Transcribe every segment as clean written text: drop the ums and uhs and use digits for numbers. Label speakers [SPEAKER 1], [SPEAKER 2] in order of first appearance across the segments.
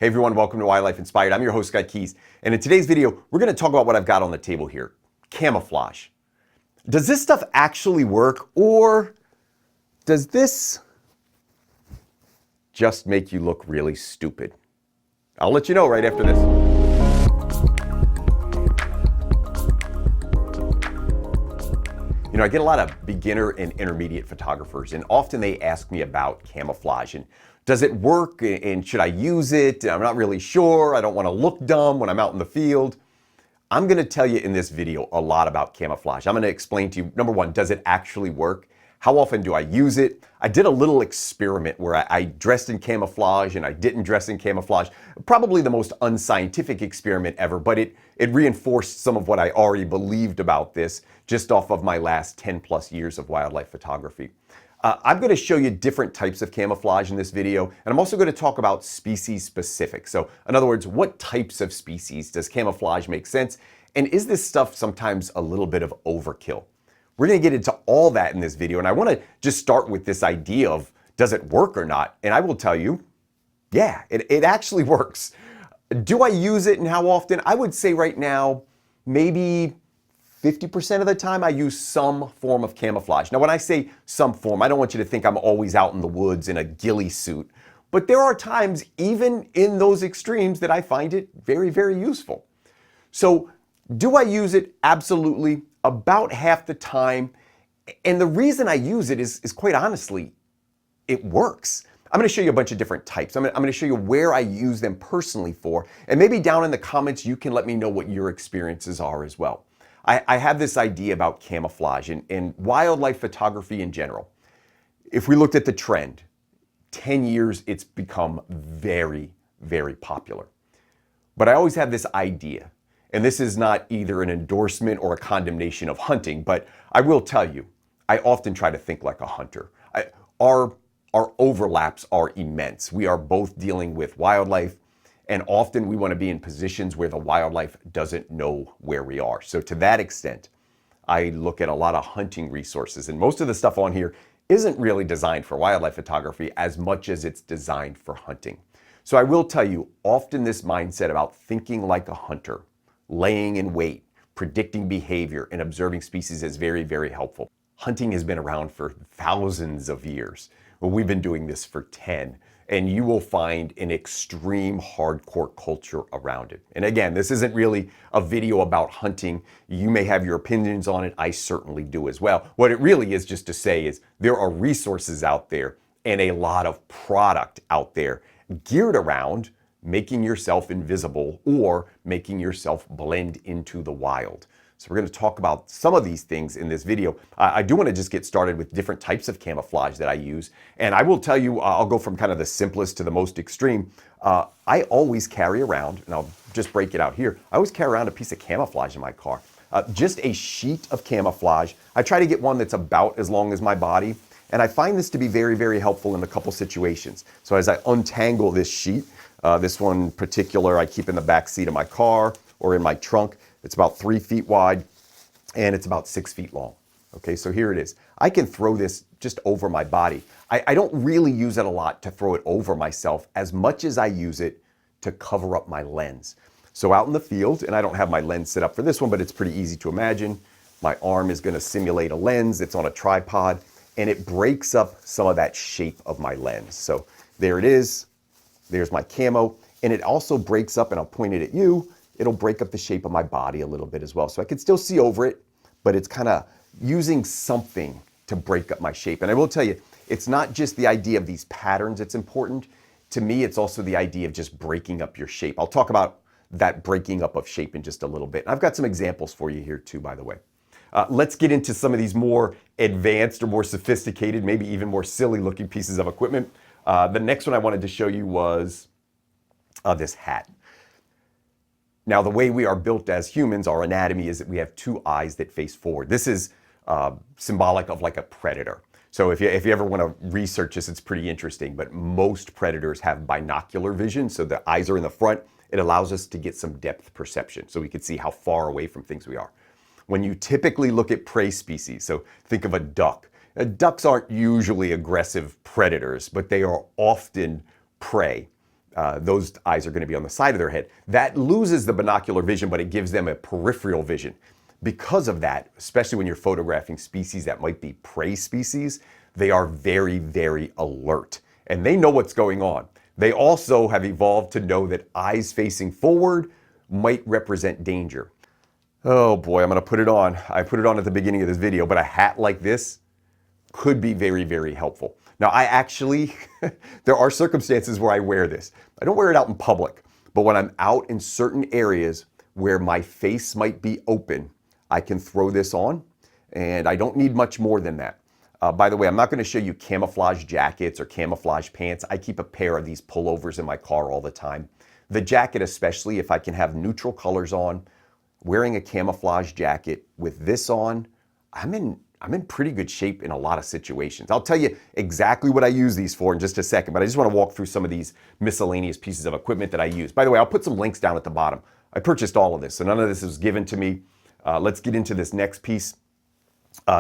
[SPEAKER 1] Hey everyone, welcome to Wildlife Inspired. I'm your host, Scott Keys. And in today's video, we're going to talk about what I've got on the table here. Camouflage. Does this stuff actually work, or does this just make you look really stupid? I'll let you know right after this. You know, I get a lot of beginner and intermediate photographers, and often they ask me about camouflage and does it work and should I use it? I'm not really sure. I don't want to look dumb when I'm out in the field. I'm going to tell you in this video a lot about camouflage. I'm going to explain to you, number one, does it actually work? How often do I use it? I did a little experiment where I dressed in camouflage and I didn't dress in camouflage. Probably the most unscientific experiment ever, but it reinforced some of what I already believed about this just off of my last 10 plus years of wildlife photography. I'm going to show you different types of camouflage in this video, and I'm also going to talk about species specific. So in other words, what types of species does camouflage make sense? And is this stuff sometimes a little bit of overkill? We're going to get into all that in this video, and I want to just start with this idea of does it work or not? And I will tell you, yeah, it actually works. Do I use it and how often? I would say right now, maybe 50% of the time I use some form of camouflage. Now, when I say some form, I don't want you to think I'm always out in the woods in a ghillie suit, but there are times, even in those extremes, that I find it very, very useful. So do I use it? Absolutely. About half the time. And the reason I use it is quite honestly, it works. I'm going to show you a bunch of different types. I'm going to show you where I use them personally for, and maybe down in the comments you can let me know what your experiences are as well. I have this idea about camouflage and wildlife photography in general. If we looked at the trend, 10 years it's become very, very popular. But I always have this idea, and this is not either an endorsement or a condemnation of hunting, but I will tell you, I often try to think like a hunter. Our overlaps are immense. We are both dealing with wildlife, and often we want to be in positions where the wildlife doesn't know where we are. So to that extent, I look at a lot of hunting resources, and most of the stuff on here isn't really designed for wildlife photography as much as it's designed for hunting. So I will tell you, often this mindset about thinking like a hunter, laying in wait, predicting behavior, and observing species is very, very helpful. Hunting has been around for thousands of years. Well, we've been doing this for 10, and you will find an extreme hardcore culture around it. And again, this isn't really a video about hunting. You may have your opinions on it. I certainly do as well. What it really is just to say is there are resources out there and a lot of product out there geared around making yourself invisible or making yourself blend into the wild. So we're going to talk about some of these things in this video. I do want to just get started with different types of camouflage that I use. And I will tell you, I'll go from kind of the simplest to the most extreme. I always carry around, and I'll just break it out here, I always carry around a piece of camouflage in my car. Just a sheet of camouflage. I try to get one that's about as long as my body. And I find this to be very, very helpful in a couple situations. So as I untangle this sheet, this one in particular I keep in the back seat of my car or in my trunk. It's about 3 feet wide and it's about 6 feet long. Okay, so here it is. I can throw this just over my body. I don't really use it a lot to throw it over myself as much as I use it to cover up my lens. So out in the field, and I don't have my lens set up for this one, but it's pretty easy to imagine. My arm is going to simulate a lens. It's on a tripod and it breaks up some of that shape of my lens. So there it is. There's my camo, and it also breaks up, and I'll point it at you, it'll break up the shape of my body a little bit as well. So I can still see over it, but it's kind of using something to break up my shape. And I will tell you, it's not just the idea of these patterns that's important. To me, it's also the idea of just breaking up your shape. I'll talk about that breaking up of shape in just a little bit. And I've got some examples for you here too, by the way. Let's get into some of these more advanced or more sophisticated, maybe even more silly looking pieces of equipment. The next one I wanted to show you was this hat. Now, the way we are built as humans, our anatomy is that we have two eyes that face forward. This is symbolic of like a predator. So if you ever want to research this, it's pretty interesting, but most predators have binocular vision. So the eyes are in the front. It allows us to get some depth perception so we can see how far away from things we are. When you typically look at prey species, so think of a duck. Ducks aren't usually aggressive predators, but they are often prey. Those eyes are going to be on the side of their head. That loses the binocular vision, but it gives them a peripheral vision. Because of that, especially when you're photographing species that might be prey species, they are very, very alert. And they know what's going on. They also have evolved to know that eyes facing forward might represent danger. Oh boy, I'm going to put it on. I put it on at the beginning of this video, but a hat like this could be very, very helpful. Now, I actually, there are circumstances where I wear this. I don't wear it out in public, but when I'm out in certain areas where my face might be open, I can throw this on, and I don't need much more than that. By the way, I'm not going to show you camouflage jackets or camouflage pants. I keep a pair of these pullovers in my car all the time. The jacket especially, if I can have neutral colors on, wearing a camouflage jacket with this on, I'm in pretty good shape in a lot of situations. I'll tell you exactly what I use these for in just a second, but I just want to walk through some of these miscellaneous pieces of equipment that I use. By the way, I'll put some links down at the bottom. I purchased all of this, so none of this was given to me. Let's get into this next piece.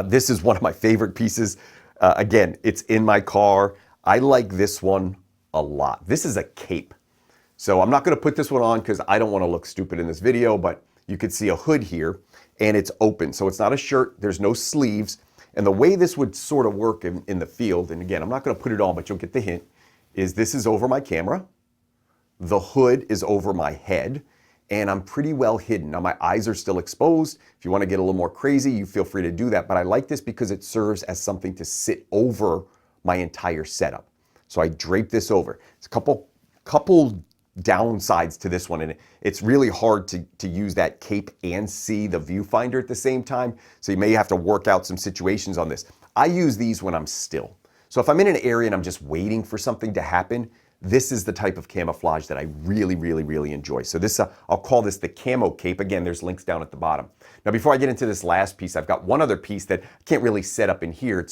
[SPEAKER 1] This is one of my favorite pieces. Again, it's in my car. I like this one a lot. This is a cape. So I'm not going to put this one on because I don't want to look stupid in this video, but you could see a hood here and it's open. So it's not a shirt. There's no sleeves. And the way this would sort of work in the field, and again, I'm not going to put it on, but you'll get the hint, is this is over my camera. The hood is over my head. And I'm pretty well hidden. Now my eyes are still exposed. If you want to get a little more crazy, you feel free to do that. But I like this because it serves as something to sit over my entire setup. So I drape this over. It's a couple downsides to this one. And it's really hard to use that cape and see the viewfinder at the same time. So you may have to work out some situations on this. I use these when I'm still. So if I'm in an area and I'm just waiting for something to happen, this is the type of camouflage that I really, really, really enjoy. So this, I'll call this the camo cape. Again, there's links down at the bottom. Now, before I get into this last piece, I've got one other piece that I can't really set up in here.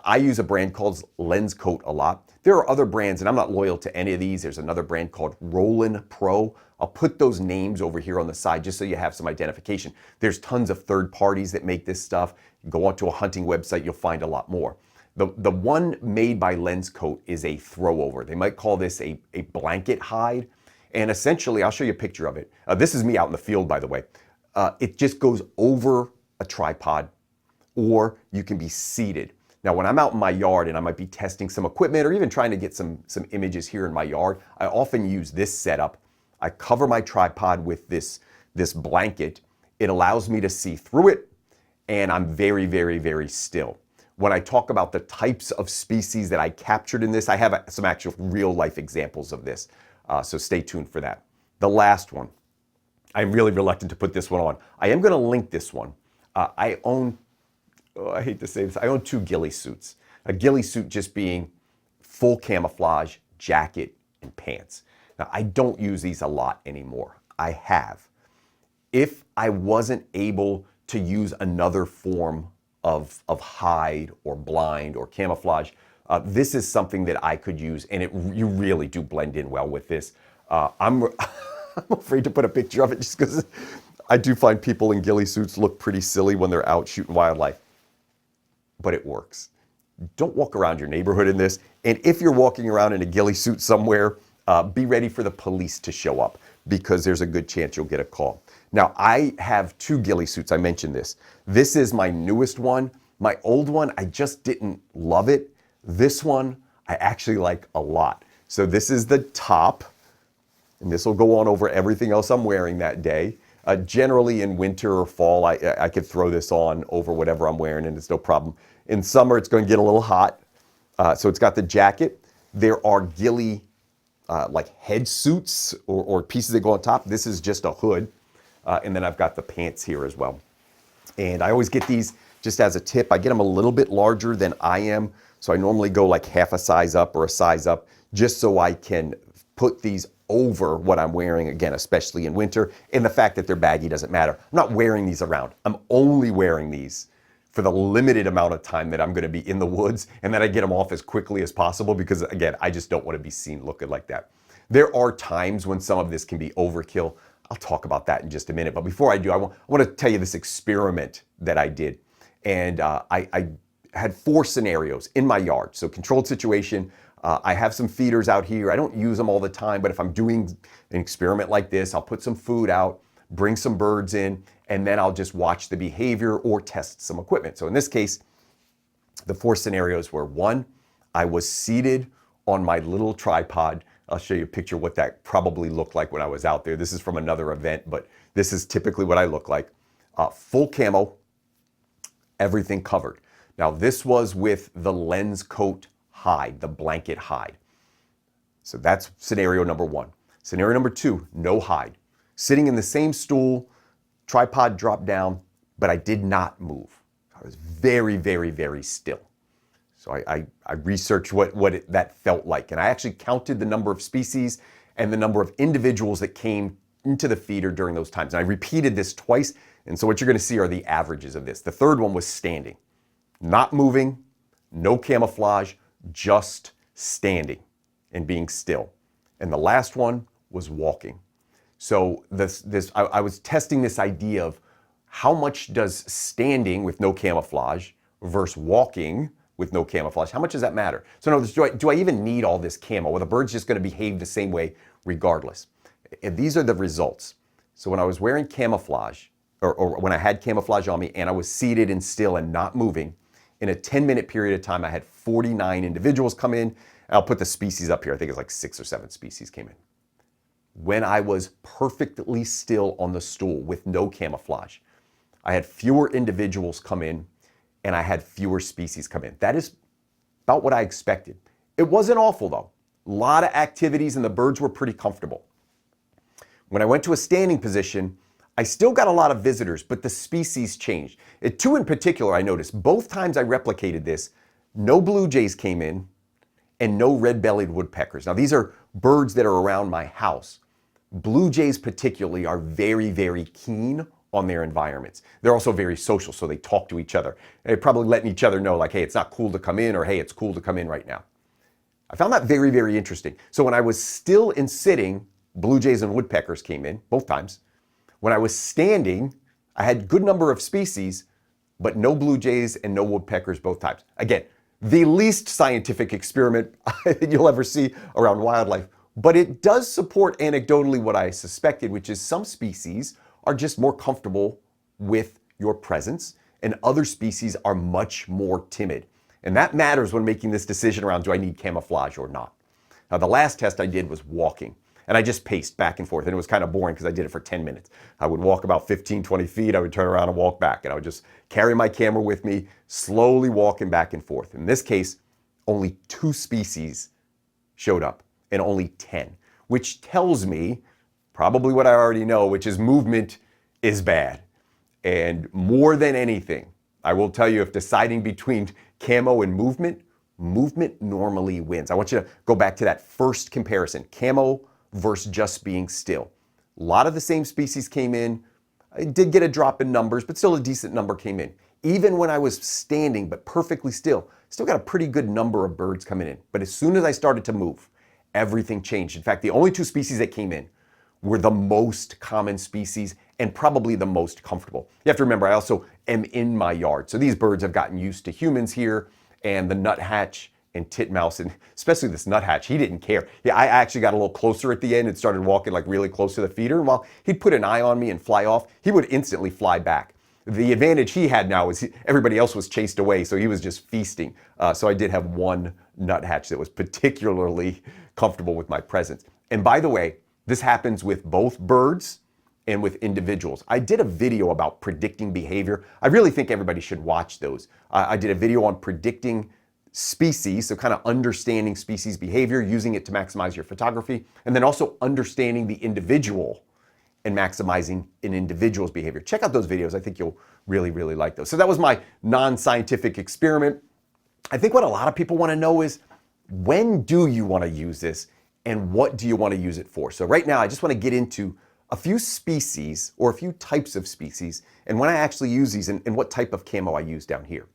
[SPEAKER 1] I use a brand called Lens Coat a lot. There are other brands, and I'm not loyal to any of these. There's another brand called Roland Pro. I'll put those names over here on the side just so you have some identification. There's tons of third parties that make this stuff. Go onto a hunting website, you'll find a lot more. The one made by Lens Coat is a throwover. They might call this a blanket hide. And essentially, I'll show you a picture of it. This is me out in the field, by the way. It just goes over a tripod, or you can be seated. Now, when I'm out in my yard and I might be testing some equipment or even trying to get some images here in my yard, I often use this setup. I cover my tripod with this blanket. It allows me to see through it, and I'm very, very, very still. When I talk about the types of species that I captured in this, I have some actual real life examples of this. So stay tuned for that. The last one, I'm really reluctant to put this one on. I am going to link this one. I own, I hate to say this, I own 2 ghillie suits. A ghillie suit just being full camouflage, jacket, and pants. Now, I don't use these a lot anymore. I have. If I wasn't able to use another form of hide or blind or camouflage, this is something that I could use, and you really do blend in well with this. I'm afraid to put a picture of it just because I do find people in ghillie suits look pretty silly when they're out shooting wildlife, but it works. Don't walk around your neighborhood in this, and if you're walking around in a ghillie suit somewhere, be ready for the police to show up because there's a good chance you'll get a call. Now, I have 2 ghillie suits. I mentioned this. This is my newest one. My old one, I just didn't love it. This one, I actually like a lot. So this is the top, and this will go on over everything else I'm wearing that day. Generally in winter or fall, I could throw this on over whatever I'm wearing, and it's no problem. In summer, it's going to get a little hot. So it's got the jacket. There are ghillie like head suits or pieces that go on top. This is just a hood. And then I've got the pants here as well. And I always get these just as a tip. I get them a little bit larger than I am. So I normally go like half a size up or a size up just so I can put these over what I'm wearing, again, especially in winter. And the fact that they're baggy doesn't matter. I'm not wearing these around. I'm only wearing these for the limited amount of time that I'm going to be in the woods, and then I get them off as quickly as possible because, again, I just don't want to be seen looking like that. There are times when some of this can be overkill. I'll talk about that in just a minute. But before I do, I want to tell you this experiment that I did. And I had 4 scenarios in my yard. So controlled situation, I have some feeders out here. I don't use them all the time, but if I'm doing an experiment like this, I'll put some food out, bring some birds in, and then I'll just watch the behavior or test some equipment. So in this case, the 4 scenarios were: 1, I was seated on my little tripod. I'll show you a picture of what that probably looked like when I was out there. This is from another event, but this is typically what I look like. Full camo, everything covered. Now this was with the lens coat hide, the blanket hide. So that's scenario number 1. Scenario number 2, no hide. Sitting in the same stool, tripod dropped down, but I did not move. I was very, very, very still. So I researched what that felt like. And I actually counted the number of species and the number of individuals that came into the feeder during those times. And I repeated this twice. And so what you're going to see are the averages of this. The third one was standing, not moving, no camouflage, just standing and being still. And the last one was walking. So I was testing this idea of how much does standing with no camouflage versus walking with no camouflage, how much does that matter? So in other words, do I even need all this camo? Well, the bird's just going to behave the same way regardless. And these are the results. So when I was wearing camouflage, or when I had camouflage on me and I was seated and still and not moving, in a 10-minute period of time, I had 49 individuals come in. I'll put the species up here. I think it's like 6 or 7 species came in. When I was perfectly still on the stool with no camouflage, I had fewer individuals come in and I had fewer species come in. That is about what I expected. It wasn't awful though. A lot of activities and the birds were pretty comfortable. When I went to a standing position, I still got a lot of visitors, but the species changed. 2 in particular, I noticed, both times I replicated this, no blue jays came in and no red-bellied woodpeckers. Now these are birds that are around my house. Blue jays particularly are very, very keen on their environments. They're also very social, so they talk to each other. They're probably letting each other know like, hey, it's not cool to come in, or hey, it's cool to come in right now. I found that very, very interesting. So when I was still and sitting, blue jays and woodpeckers came in both times. When I was standing, I had a good number of species, but no blue jays and no woodpeckers both times. Again, the least scientific experiment you'll ever see around wildlife, but it does support anecdotally what I suspected, which is some species are just more comfortable with your presence and other species are much more timid. And that matters when making this decision around, do I need camouflage or not? Now, the last test I did was walking. And I just paced back and forth, and it was kind of boring because I did it for 10 minutes. I would walk about 15, 20 feet, I would turn around and walk back, and I would just carry my camera with me, slowly walking back and forth. In this case, only 2 species showed up, and only 10, which tells me probably what I already know, which is movement is bad. And more than anything, I will tell you, if deciding between camo and movement normally wins. I want you to go back to that first comparison, camo versus just being still. A lot of the same species came in. I did get a drop in numbers, but still a decent number came in. Even when I was standing, but perfectly still got a pretty good number of birds coming in. But as soon as I started to move, everything changed. In fact, the only 2 species that came in were the most common species and probably the most comfortable. You have to remember, I also am in my yard. So these birds have gotten used to humans here, and the nuthatch and titmouse, and especially this nuthatch, he didn't care. Yeah, I actually got a little closer at the end and started walking like really close to the feeder. And while he'd put an eye on me and fly off, he would instantly fly back. The advantage he had now is everybody else was chased away, so he was just feasting. So I did have one nuthatch that was particularly comfortable with my presence. And by the way, this happens with both birds and with individuals. I did a video about predicting behavior. I really think everybody should watch those. I did a video on predicting species, so kind of understanding species behavior, using it to maximize your photography, and then also understanding the individual and maximizing an individual's behavior. Check out those videos. I think you'll really, really like those. So that was my non-scientific experiment. I think what a lot of people want to know is, when do you want to use this and what do you want to use it for? So right now, I just want to get into a few species or a few types of species and when I actually use these and what type of camo I use down here.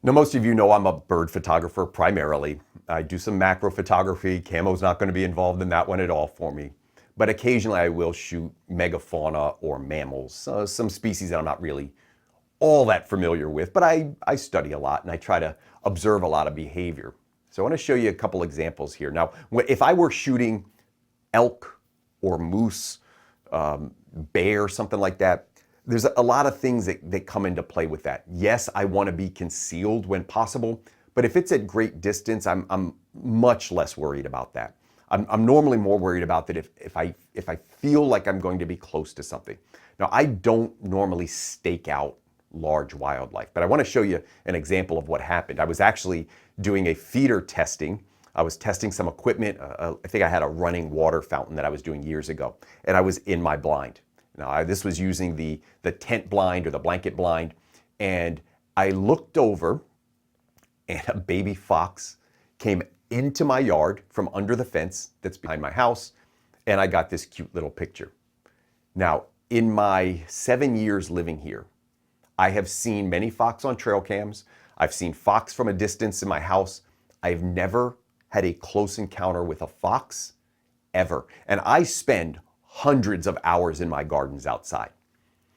[SPEAKER 1] Now, most of you know I'm a bird photographer primarily. I do some macro photography. Camo's not going to be involved in that one at all for me. But occasionally I will shoot megafauna or mammals, some species that I'm not really all that familiar with, but I study a lot and I try to observe a lot of behavior. So I want to show you a couple examples here. Now, if I were shooting elk or moose, bear, something like that, there's a lot of things that come into play with that. Yes, I want to be concealed when possible, but if it's at great distance, I'm much less worried about that. I'm normally more worried about that if I feel like I'm going to be close to something. Now, I don't normally stake out large wildlife, but I want to show you an example of what happened. I was actually doing a feeder testing. I was testing some equipment. I think I had a running water fountain that I was doing years ago, and I was in my blind. Now, this was using the tent blind or the blanket blind, and I looked over, and a baby fox came into my yard from under the fence that's behind my house, and I got this cute little picture. Now, in my 7 years living here, I have seen many fox on trail cams. I've seen fox from a distance in my house. I've never had a close encounter with a fox, ever. And I spend hundreds of hours in my gardens outside.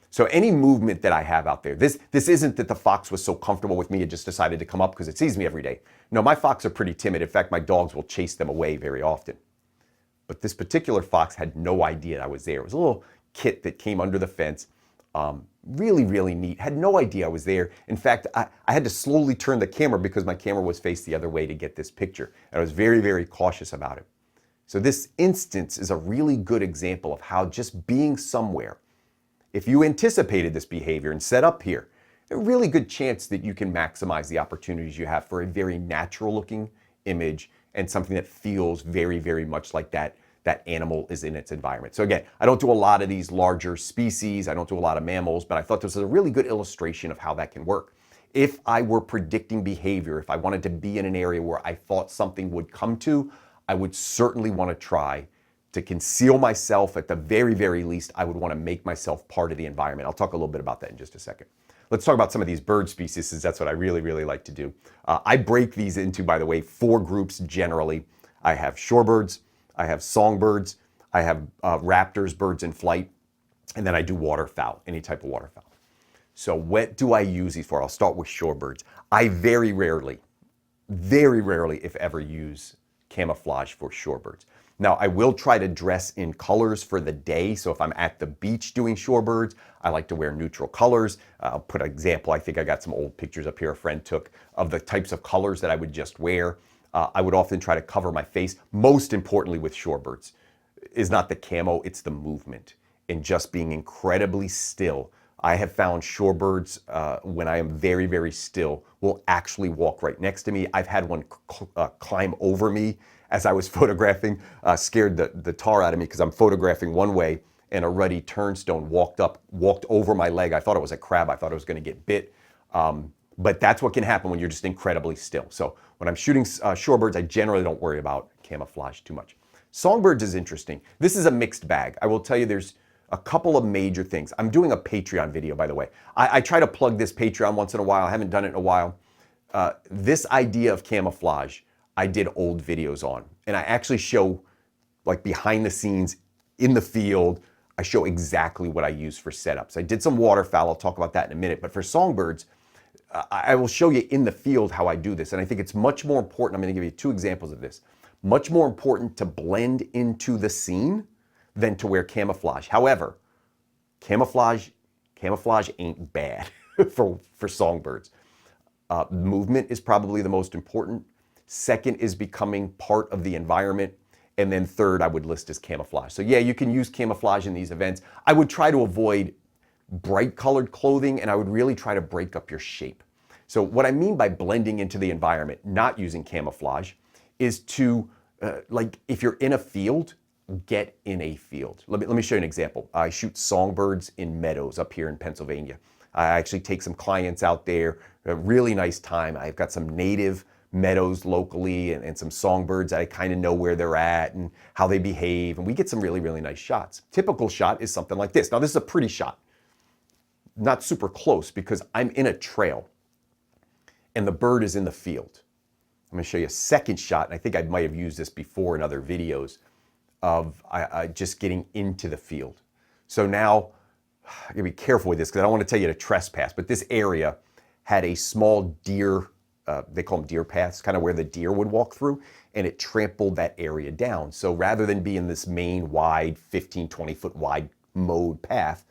[SPEAKER 1] So any movement that I have out there, this isn't that the fox was so comfortable with me it just decided to come up because it sees me every day. No, my fox are pretty timid. In fact, my dogs will chase them away very often. But this particular fox had no idea I was there. It was a little kit that came under the fence. Really, really neat. Had no idea I was there. In fact, I had to slowly turn the camera because my camera was faced the other way to get this picture. And I was very, very cautious about it. So this instance is a really good example of how just being somewhere, if you anticipated this behavior and set up here, a really good chance that you can maximize the opportunities you have for a very natural looking image and something that feels very, very much like that animal is in its environment. So again, I don't do a lot of these larger species. I don't do a lot of mammals, but I thought this was a really good illustration of how that can work. If I were predicting behavior, if I wanted to be in an area where I thought something would come to, I would certainly want to try to conceal myself. At the very, very least, I would want to make myself part of the environment. I'll talk a little bit about that in just a second. Let's talk about some of these bird species, since that's what I really, really like to do. I break these into, by the way, 4 groups generally. I have shorebirds, I have songbirds, I have raptors, birds in flight, and then I do waterfowl, any type of waterfowl. So what do I use these for? I'll start with shorebirds. I very rarely, if ever, use camouflage for shorebirds. Now, I will try to dress in colors for the day. So if I'm at the beach doing shorebirds, I like to wear neutral colors. I'll put an example. I think I got some old pictures up here a friend took of the types of colors that I would just wear. I would often try to cover my face. Most importantly with shorebirds is not the camo, it's the movement and just being incredibly still. I have found shorebirds, when I am very, very still, will actually walk right next to me. I've had one climb over me as I was photographing, scared the tar out of me because I'm photographing one way and a ruddy turnstone walked over my leg. I thought it was a crab. I thought I was going to get bit. But that's what can happen when you're just incredibly still. So when I'm shooting shorebirds, I generally don't worry about camouflage too much. Songbirds is interesting. This is a mixed bag. I will tell you there's a couple of major things. I'm doing a Patreon video, by the way. I try to plug this Patreon once in a while. I haven't done it in a while. This idea of camouflage, I did old videos on. And I actually show, like behind the scenes, in the field, I show exactly what I use for setups. I did some waterfowl. I'll talk about that in a minute. But for songbirds, I will show you in the field how I do this. And I think it's much more important. I'm going to give you 2 examples of this. Much more important to blend into the scene than to wear camouflage. However, camouflage ain't bad for songbirds. Movement is probably the most important. Second is becoming part of the environment. And then third, I would list as camouflage. So yeah, you can use camouflage in these events. I would try to avoid bright colored clothing, and I would really try to break up your shape. So what I mean by blending into the environment, not using camouflage, is to, like if you're in a field, get in a field. Let me show you an example. I shoot songbirds in meadows up here in Pennsylvania. I actually take some clients out there, a really nice time. I've got some native meadows locally and some songbirds that I kind of know where they're at and how they behave, and we get some really, really nice shots. Typical shot is something like this. Now this is a pretty shot. Not super close because I'm in a trail and the bird is in the field. I'm going to show you a second shot, and I think I might have used this before in other videos, of just getting into the field. So now, I gotta be careful with this because I don't want to tell you to trespass, but this area had a small deer they call them deer paths, kind of where the deer would walk through, and it trampled that area down. So rather than be in this main wide, 15, 20-foot wide mowed path,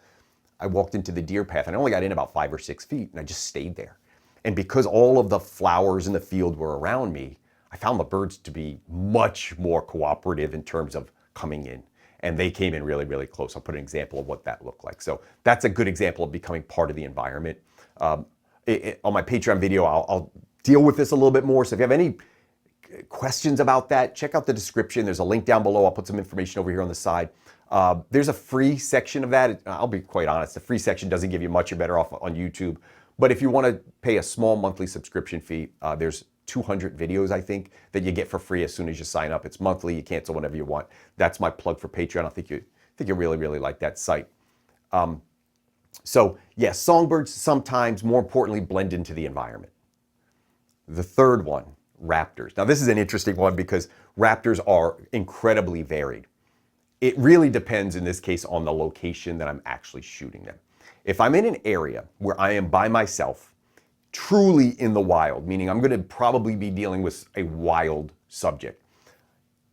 [SPEAKER 1] I walked into the deer path and I only got in about 5 or 6 feet and I just stayed there. And because all of the flowers in the field were around me, I found the birds to be much more cooperative in terms of coming in. And they came in really, really close. I'll put an example of what that looked like. So that's a good example of becoming part of the environment. On my Patreon video, I'll deal with this a little bit more. So if you have any questions about that, check out the description. There's a link down below. I'll put some information over here on the side. There's a free section of that. I'll be quite honest, the free section doesn't give you much. You're better off on YouTube. But if you want to pay a small monthly subscription fee, there's 200 videos, I think, that you get for free as soon as you sign up. It's monthly. You cancel whenever you want. That's my plug for Patreon. I think you really, really like that site. So yes, songbirds sometimes, more importantly, blend into the environment. The third one, raptors. Now this is an interesting one because raptors are incredibly varied. It really depends in this case on the location that I'm actually shooting them. If I'm in an area where I am by myself, truly in the wild, meaning I'm going to probably be dealing with a wild subject,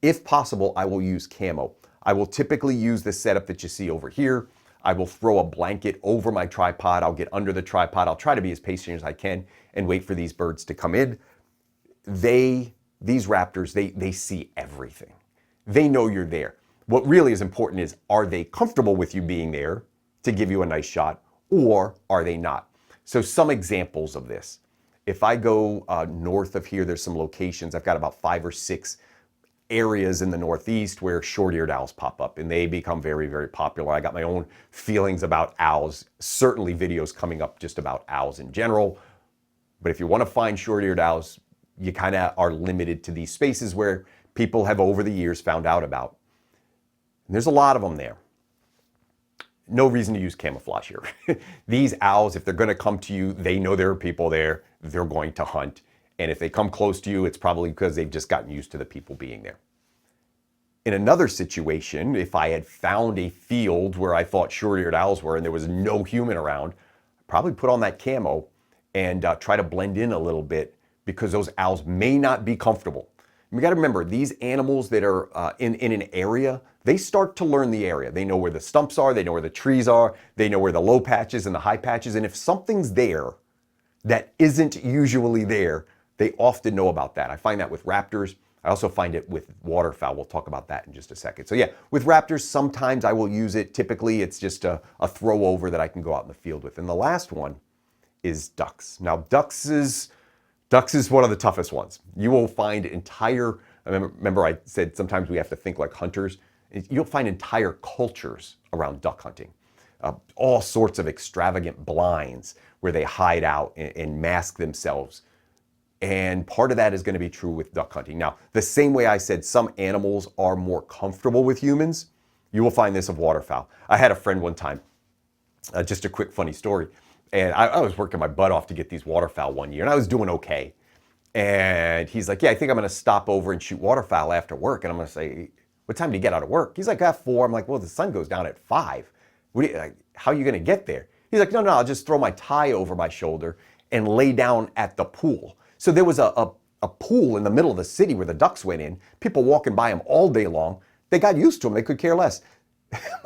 [SPEAKER 1] if possible, I will use camo. I will typically use the setup that you see over here. I will throw a blanket over my tripod. I'll get under the tripod. I'll try to be as patient as I can and wait for these birds to come in. These raptors, they see everything. They know you're there. What really is important is, are they comfortable with you being there to give you a nice shot, or are they not? So some examples of this. If I go north of here, there's some locations. I've got about 5 or 6 areas in the Northeast where short-eared owls pop up, and they become very, very popular. I got my own feelings about owls, certainly videos coming up just about owls in general. But if you want to find short-eared owls, you kind of are limited to these spaces where people have over the years found out about. And there's a lot of them there. No reason to use camouflage here. These owls, if they're going to come to you, they know there are people there. They're going to hunt. And if they come close to you, it's probably because they've just gotten used to the people being there. In another situation, if I had found a field where I thought short-eared owls were and there was no human around, I'd probably put on that camo and try to blend in a little bit, because those owls may not be comfortable. We got to remember, these animals that are in an area, they start to learn the area. They know where the stumps are, they know where the trees are, they know where the low patches and the high patches, and if something's there that isn't usually there, they often know about that. I find that with raptors. I also find it with waterfowl. We'll talk about that in just a second. So yeah, with raptors, sometimes I will use it. Typically, it's just a throw over that I can go out in the field with. And the last one is ducks. Now, ducks is one of the toughest ones. You will find remember I said sometimes we have to think like hunters. You'll find entire cultures around duck hunting. All sorts of extravagant blinds where they hide out and mask themselves. And part of that is going to be true with duck hunting. Now, the same way I said some animals are more comfortable with humans, you will find this of waterfowl. I had a friend one time, just a quick funny story, and I was working my butt off to get these waterfowl one year, and I was doing okay. And he's like, yeah, I think I'm going to stop over and shoot waterfowl after work. And I'm going to say, what time do you get out of work? He's like, at 4. I'm like, well, the sun goes down at 5. How are you going to get there? He's like, no, I'll just throw my tie over my shoulder and lay down at the pool. So there was a pool in the middle of the city where the ducks went in. People walking by them all day long. They got used to them. They could care less.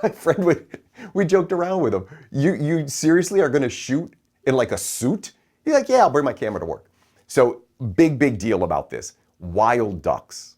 [SPEAKER 1] My friend, we joked around with him. You seriously are going to shoot in like a suit? He's like, yeah, I'll bring my camera to work. So big deal about this. Wild ducks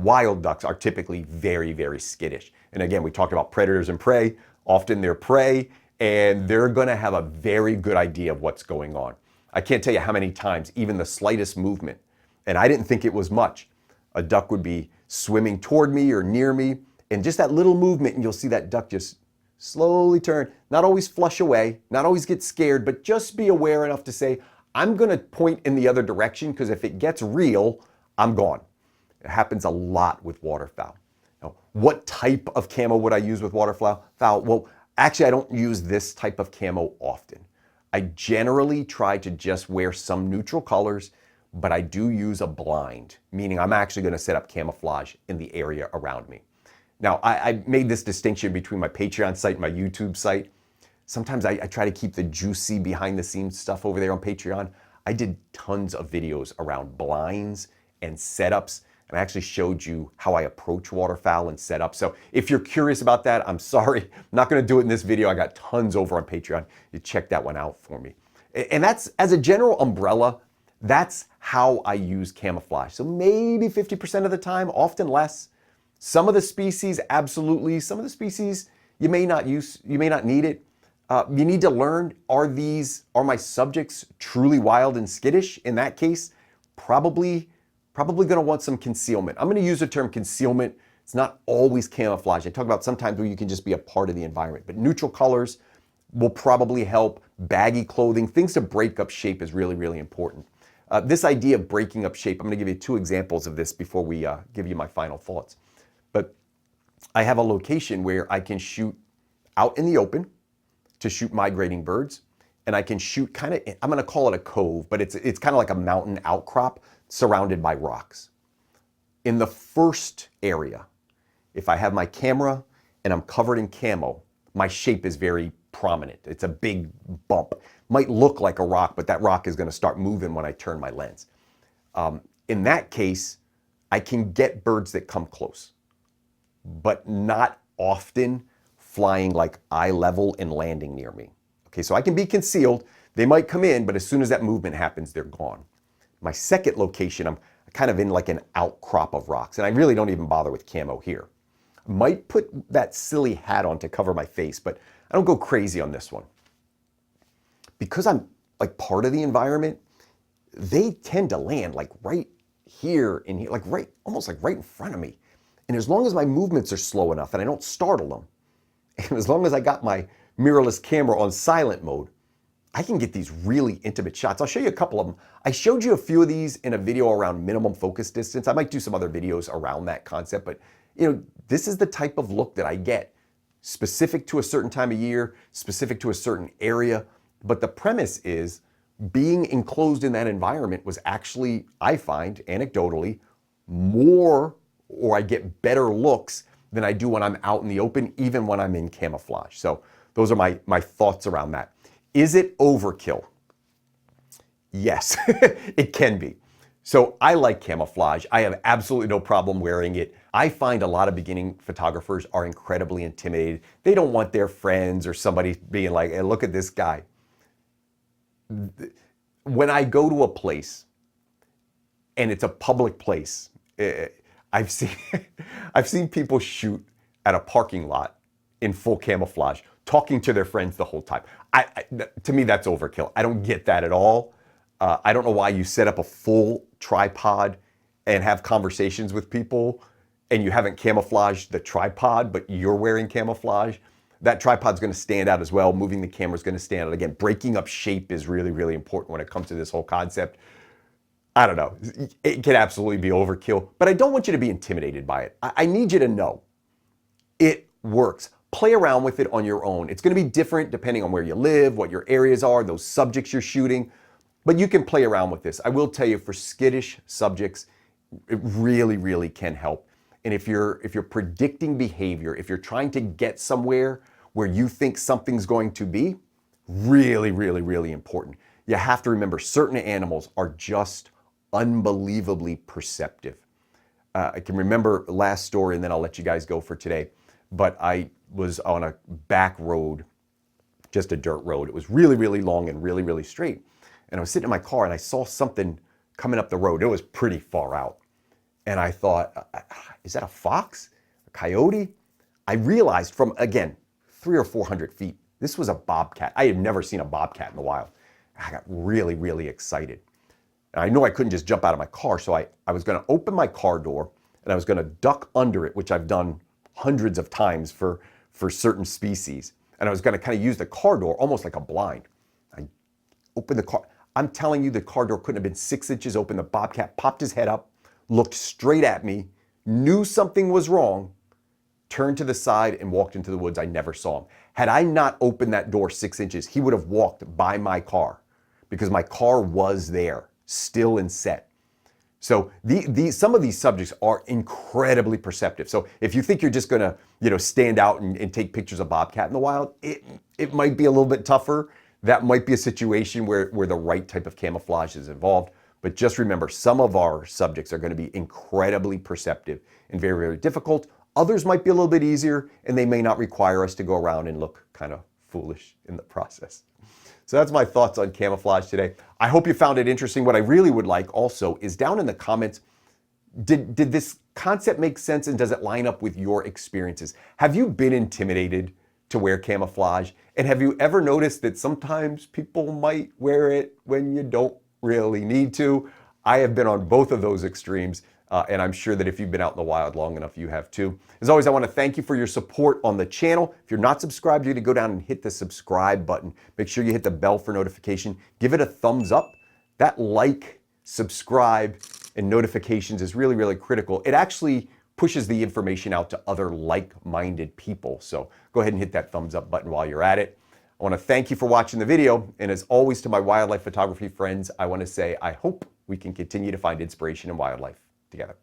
[SPEAKER 1] are typically very, very skittish. And again, we talked about predators and prey. Often they're prey, and they're going to have a very good idea of what's going on. I can't tell you how many times, even the slightest movement, and I didn't think it was much, a duck would be swimming toward me or near me, and just that little movement, and you'll see that duck just slowly turn, not always flush away, not always get scared, but just be aware enough to say, I'm going to point in the other direction, because if it gets real, I'm gone. It happens a lot with waterfowl. Now, what type of camo would I use with waterfowl? Well, actually, I don't use this type of camo often. I generally try to just wear some neutral colors, but I do use a blind, meaning I'm actually going to set up camouflage in the area around me. Now, I made this distinction between my Patreon site and my YouTube site. Sometimes I try to keep the juicy behind the scenes stuff over there on Patreon. I did tons of videos around blinds and setups, and I actually showed you how I approach waterfowl and setup. So if you're curious about that, I'm sorry, I'm not gonna do it in this video. I got tons over on Patreon. You check that one out for me. And that's, as a general umbrella, that's how I use camouflage. So maybe 50% of the time, often less. Some of the species, absolutely. Some of the species, you may not need it. You need to learn, are my subjects truly wild and skittish? In that case, probably gonna want some concealment. I'm gonna use the term concealment. It's not always camouflage. I talk about sometimes where you can just be a part of the environment, but neutral colors will probably help. Baggy clothing, things to break up shape is really, really important. This idea of breaking up shape, I'm gonna give you 2 examples of this before we give you my final thoughts. But I have a location where I can shoot out in the open to shoot migrating birds, and I can shoot kind of, I'm gonna call it a cove, but it's kind of like a mountain outcrop surrounded by rocks. In the first area, if I have my camera and I'm covered in camo, my shape is very prominent. It's a big bump. Might look like a rock, but that rock is gonna start moving when I turn my lens. In that case, I can get birds that come close, but not often flying like eye level and landing near me. Okay, so I can be concealed. They might come in, but as soon as that movement happens, they're gone. My second location, I'm kind of in like an outcrop of rocks, and I really don't even bother with camo here. I might put that silly hat on to cover my face, but I don't go crazy on this one. Because I'm like part of the environment, they tend to land like right here and here, like almost like right in front of me. And as long as my movements are slow enough and I don't startle them, and as long as I got my mirrorless camera on silent mode, I can get these really intimate shots. I'll show you a couple of them. I showed you a few of these in a video around minimum focus distance. I might do some other videos around that concept, but this is the type of look that I get, specific to a certain time of year, specific to a certain area. But the premise is being enclosed in that environment was actually, I find, anecdotally, more, or I get better looks than I do when I'm out in the open, even when I'm in camouflage. So those are my thoughts around that. Is it overkill? Yes, it can be. So I like camouflage. I have absolutely no problem wearing it. I find a lot of beginning photographers are incredibly intimidated. They don't want their friends or somebody being like, hey, look at this guy. When I go to a place and it's a public place, I've seen people shoot at a parking lot in full camouflage, talking to their friends the whole time. To me, that's overkill. I don't get that at all. I don't know why you set up a full tripod and have conversations with people and you haven't camouflaged the tripod, but you're wearing camouflage. That tripod's gonna stand out as well. Moving the camera's gonna stand out. Again, breaking up shape is really, really important when it comes to this whole concept. I don't know, it can absolutely be overkill, but I don't want you to be intimidated by it. I need you to know it works. Play around with it on your own. It's gonna be different depending on where you live, what your areas are, those subjects you're shooting, but you can play around with this. I will tell you, for skittish subjects, it really, really can help. And if you're predicting behavior, if you're trying to get somewhere where you think something's going to be, really, really, really important. You have to remember, certain animals are just unbelievably perceptive. I can remember last story, and then I'll let you guys go for today, but I was on a back road, just a dirt road. It was really, really long and really, really straight. And I was sitting in my car and I saw something coming up the road. It was pretty far out. And I thought, is that a fox? A coyote? I realized from, again, 300 or 400 feet, this was a bobcat. I had never seen a bobcat in the wild. I got really, really excited. And I knew I couldn't just jump out of my car, so I was gonna open my car door and I was gonna duck under it, which I've done hundreds of times for certain species. And I was gonna kind of use the car door almost like a blind. I opened the car. I'm telling you, the car door couldn't have been 6 inches open. The bobcat popped his head up, looked straight at me, knew something was wrong, turned to the side and walked into the woods. I never saw him. Had I not opened that door 6 inches, he would have walked by my car because my car was there, still and set. So some of these subjects are incredibly perceptive. So if you think you're just gonna stand out and take pictures of bobcat in the wild, it might be a little bit tougher that might be a situation where the right type of camouflage is involved. But just remember, some of our subjects are going to be incredibly perceptive and very, very difficult. Others might be a little bit easier, and they may not require us to go around and look kind of foolish in the process. So that's my thoughts on camouflage today. I hope you found it interesting. What I really would like also is down in the comments, did this concept make sense, and does it line up with your experiences? Have you been intimidated to wear camouflage? And have you ever noticed that sometimes people might wear it when you don't really need to? I have been on both of those extremes, and I'm sure that if you've been out in the wild long enough, you have too. As always, I want to thank you for your support on the channel. If you're not subscribed, you need to go down and hit the subscribe button. Make sure you hit the bell for notification. Give it a thumbs up. That like, subscribe, and notifications is really, really critical. It actually pushes the information out to other like-minded people. So go ahead and hit that thumbs up button while you're at it. I want to thank you for watching the video. And as always, to my wildlife photography friends, I want to say, I hope we can continue to find inspiration in wildlife together.